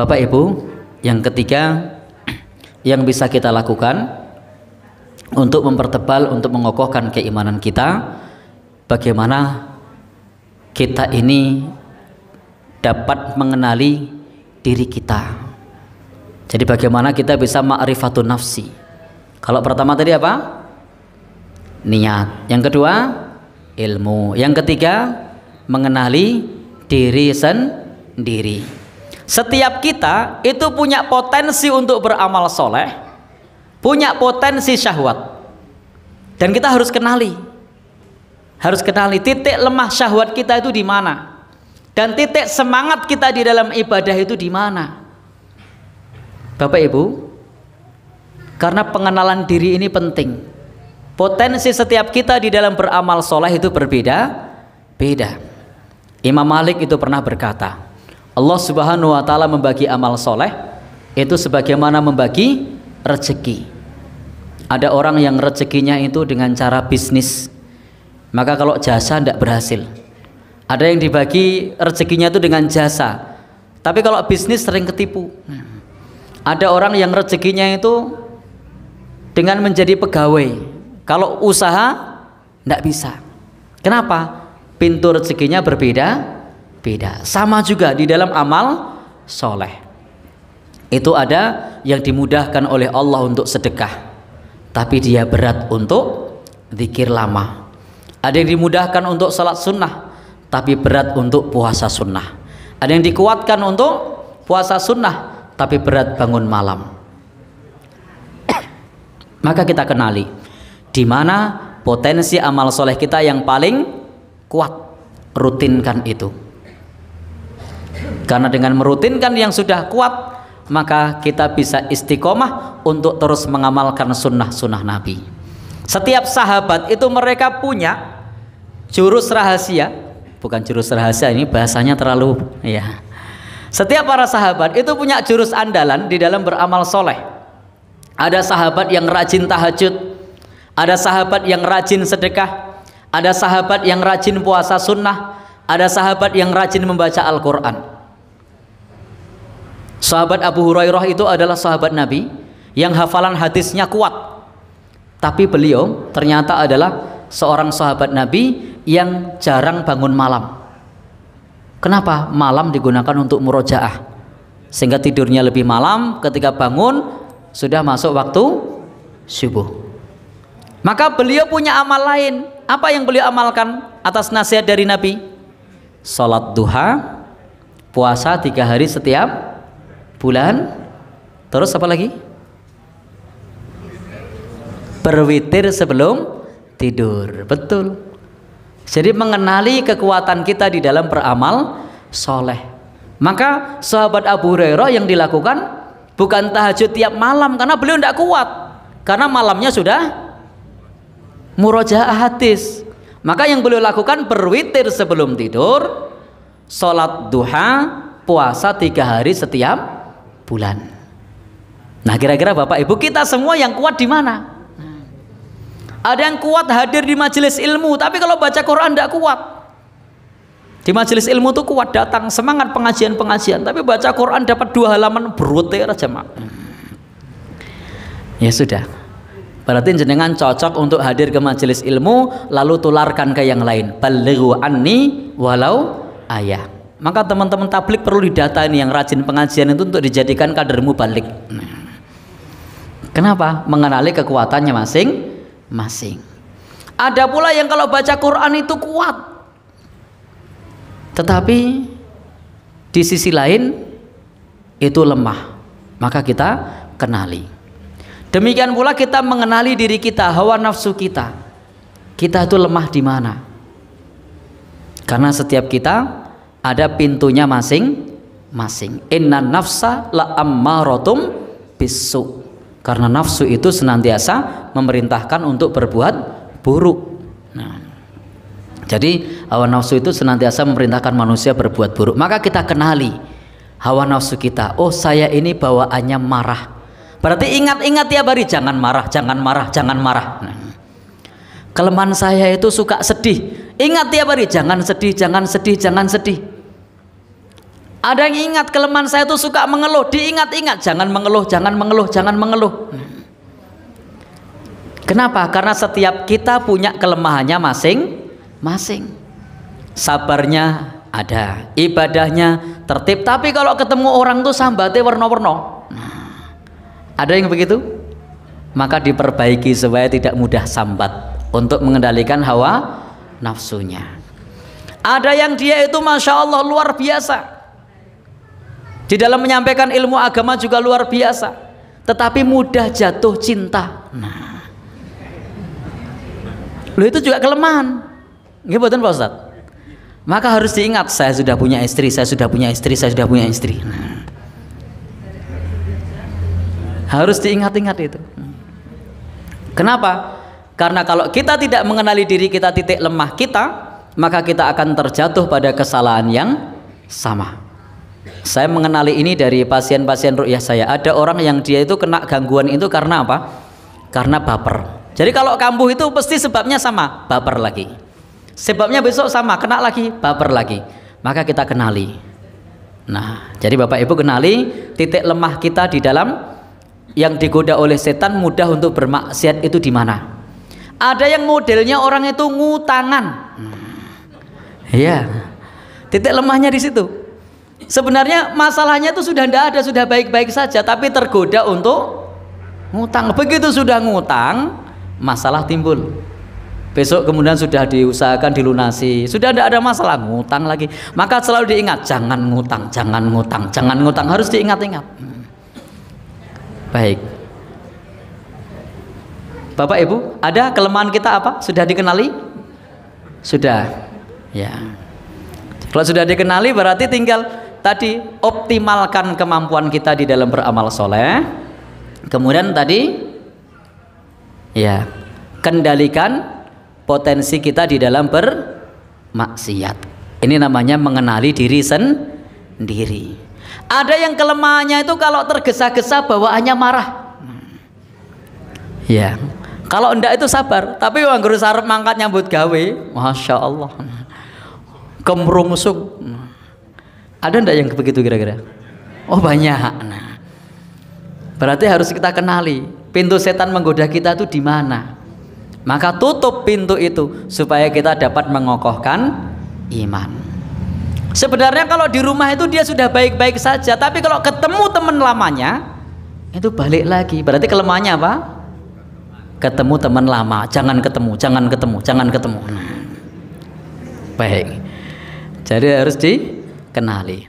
Bapak Ibu, yang ketiga yang bisa kita lakukan untuk mempertebal, untuk mengokohkan keimanan kita, bagaimana kita ini dapat mengenali diri kita. Jadi bagaimana kita bisa ma'rifatun nafsi. Kalau pertama tadi apa? Niat. Yang kedua, ilmu. Yang ketiga, mengenali diri sendiri. Setiap kita itu punya potensi untuk beramal soleh, punya potensi syahwat, dan kita harus kenali. Harus kenali titik lemah syahwat kita itu di mana, dan titik semangat kita di dalam ibadah itu di mana. Bapak Ibu, karena pengenalan diri ini penting. Potensi setiap kita di dalam beramal soleh itu berbeda-beda. Imam Malik itu pernah berkata, Allah Subhanahu wa ta'ala membagi amal soleh itu sebagaimana membagi rezeki. Ada orang yang rezekinya itu dengan cara bisnis, maka kalau jasa tidak berhasil. Ada yang dibagi rezekinya itu dengan jasa, tapi kalau bisnis sering ketipu. Ada orang yang rezekinya itu dengan menjadi pegawai, kalau usaha tidak bisa. Kenapa? Pintu rezekinya berbeda-beda. Sama juga di dalam amal soleh itu ada yang dimudahkan oleh Allah untuk sedekah, tapi dia berat untuk zikir lama. Ada yang dimudahkan untuk salat sunnah, tapi berat untuk puasa sunnah. Ada yang dikuatkan untuk puasa sunnah, tapi berat bangun malam. Maka kita kenali di mana potensi amal soleh kita yang paling kuat, rutinkan itu. Karena dengan merutinkan yang sudah kuat, maka kita bisa istiqomah untuk terus mengamalkan sunnah-sunnah Nabi. Setiap sahabat itu mereka punya jurus rahasia. Bukan jurus rahasia, ini bahasanya terlalu ya. Setiap para sahabat itu punya jurus andalan di dalam beramal soleh. Ada sahabat yang rajin tahajud, ada sahabat yang rajin sedekah, ada sahabat yang rajin puasa sunnah, ada sahabat yang rajin membaca Al-Quran. Sahabat Abu Hurairah itu adalah sahabat Nabi yang hafalan hadisnya kuat, tapi beliau ternyata adalah seorang sahabat Nabi yang jarang bangun malam. Kenapa? Malam digunakan untuk murojaah, sehingga tidurnya lebih malam, ketika bangun sudah masuk waktu subuh. Maka beliau punya amal lain. Apa yang beliau amalkan atas nasihat dari Nabi? Salat duha, puasa 3 hari setiap bulan, terus apa lagi? Berwitir sebelum tidur. Betul. Jadi mengenali kekuatan kita di dalam beramal soleh. Maka sahabat Abu Hurairah yang dilakukan bukan tahajud tiap malam, karena beliau tidak kuat, karena malamnya sudah murojaah hadis. Maka yang beliau lakukan berwitir sebelum tidur, sholat duha, puasa 3 hari setiap bulan. Nah, kira-kira Bapak Ibu, kita semua yang kuat di mana? Ada yang kuat hadir di majelis ilmu, tapi kalau baca Quran tidak kuat. Di majelis ilmu tuh kuat, datang semangat pengajian-pengajian, tapi baca Quran dapat 2 halaman berutir aja, Mak. Ya sudah. Berarti jenengan cocok untuk hadir ke majelis ilmu, lalu tularkan ke yang lain. Balighu anni walau ayah. Maka teman-teman tablik perlu didata ini, yang rajin pengajian itu untuk dijadikan kader mubalik. Kenapa? Mengenali kekuatannya masing-masing. Ada pula yang kalau baca Quran itu kuat, tetapi di sisi lain itu lemah. Maka kita kenali. Demikian pula kita mengenali diri kita, hawa nafsu kita. Kita itu lemah di mana? Karena setiap kita ada pintunya masing-masing. Inna nafsa la ammaratum bisu. Karena nafsu itu senantiasa memerintahkan untuk berbuat buruk. Nah, jadi hawa nafsu itu senantiasa memerintahkan manusia berbuat buruk. Maka kita kenali hawa nafsu kita. Oh, saya ini bawaannya marah. Berarti ingat-ingat tiap hari, jangan marah, jangan marah, jangan marah. Nah, kelemahan saya itu suka sedih. Ingat tiap hari, jangan sedih, jangan sedih, jangan sedih. Ada yang ingat kelemahan saya itu suka mengeluh, diingat-ingat, jangan mengeluh, jangan mengeluh, jangan mengeluh. Kenapa? Karena setiap kita punya kelemahannya masing-masing. Sabarnya ada, ibadahnya tertib, tapi kalau ketemu orang tuh sambatnya warna-warna. Ada yang begitu? Maka diperbaiki supaya tidak mudah sambat untuk mengendalikan hawa nafsunya. Ada yang dia itu Masya Allah luar biasa, di dalam menyampaikan ilmu agama juga luar biasa, tetapi mudah jatuh cinta. Nah, loh itu juga kelemahan. Nggih mboten Pak Ustaz? Maka harus diingat, saya sudah punya istri, saya sudah punya istri, saya sudah punya istri. Nah, harus diingat-ingat itu. Kenapa? Karena kalau kita tidak mengenali diri kita, titik lemah kita, maka kita akan terjatuh pada kesalahan yang sama. Saya mengenali ini dari pasien-pasien ruqyah saya. Ada orang yang dia itu kena gangguan itu karena apa? Karena baper. Jadi kalau kambuh itu pasti sebabnya sama, baper lagi. Sebabnya besok sama, kena lagi, baper lagi. Maka kita kenali. Nah, jadi Bapak Ibu kenali titik lemah kita di dalam yang digoda oleh setan mudah untuk bermaksiat itu di mana. Ada yang modelnya orang itu ngutangan. Iya. Titik lemahnya di situ. Sebenarnya masalahnya itu sudah tidak ada, sudah baik-baik saja, tapi tergoda untuk ngutang. Begitu sudah ngutang, masalah timbul. Besok kemudian sudah diusahakan dilunasi, sudah tidak ada masalah, ngutang lagi. Maka selalu diingat, jangan ngutang, jangan ngutang, jangan ngutang, harus diingat-ingat. Baik. Bapak Ibu, ada kelemahan kita apa? Sudah dikenali? Sudah. Ya. Kalau sudah dikenali berarti tinggal tadi optimalkan kemampuan kita di dalam beramal soleh. Kemudian tadi ya, kendalikan potensi kita di dalam bermaksiat. Ini namanya mengenali diri sendiri. Ada yang kelemahannya itu kalau tergesa-gesa bawaannya marah. Ya, kalau enggak itu sabar. Tapi wong guru sarep mangkat nyambut gawe, Masya Allah, kemrungsung. Ada enggak yang begitu kira-kira? Oh banyak. Nah, berarti harus kita kenali pintu setan menggoda kita itu di mana. Maka tutup pintu itu supaya kita dapat mengokohkan iman. Sebenarnya kalau di rumah itu dia sudah baik-baik saja, tapi kalau ketemu teman lamanya itu balik lagi. Berarti kelemahannya apa? Ketemu teman lama, jangan ketemu, jangan ketemu, jangan ketemu. Nah, baik. Jadi harus dikenali.